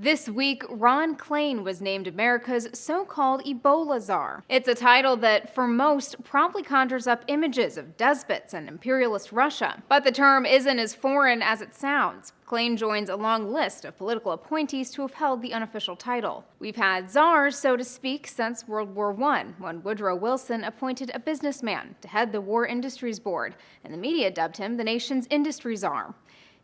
This week, Klain was named America's so-called Ebola czar. It's a title that, for most, probably conjures up images of despots and imperialist Russia. But the term isn't as foreign as it sounds. Klain joins a long list of political appointees to have held the unofficial title. We've had czars, so to speak, since World War I, when Woodrow Wilson appointed a businessman to head the War Industries Board, and the media dubbed him the nation's industry czar.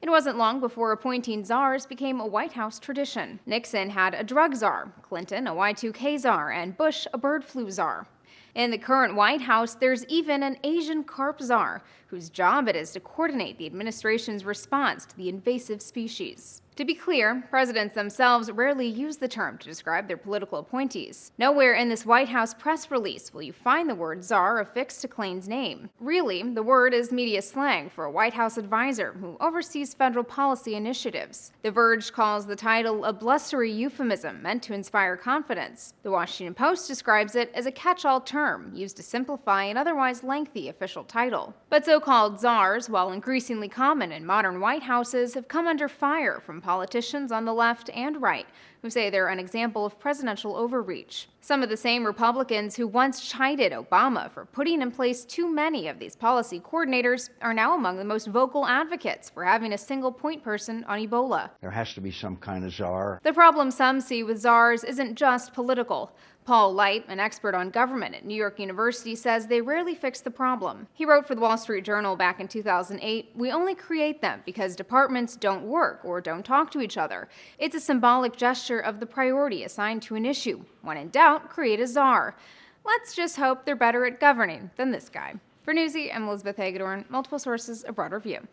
It wasn't long before appointing czars became a White House tradition. Nixon had a drug czar, Clinton a Y2K czar, and Bush a bird flu czar. In the current White House, there's even an Asian carp czar, whose job it is to coordinate the administration's response to the invasive species. To be clear, presidents themselves rarely use the term to describe their political appointees. Nowhere in this White House press release will you find the word czar affixed to Klain's name. Really, the word is media slang for a White House advisor who oversees federal policy initiatives. The Verge calls the title a blustery euphemism meant to inspire confidence. The Washington Post describes it as a catch-all term used to simplify an otherwise lengthy official title. But so-called czars, while increasingly common in modern White Houses, have come under fire from politicians on the left and right who say they're an example of presidential overreach. Some of the same Republicans who once chided Obama for putting in place too many of these policy coordinators are now among the most vocal advocates for having a single point person on Ebola. There has to be some kind of czar. The problem some see with czars isn't just political. Paul Light, an expert on government at New York University, says they rarely fix the problem. He wrote for the Wall Street Journal back in 2008, "We only create them because departments don't work or don't talk to each other. It's a symbolic gesture of the priority assigned to an issue. When in doubt, create a czar. Let's just hope they're better at governing than this guy." For Newsy, I'm Elizabeth Hagedorn. Multiple sources, a broader view.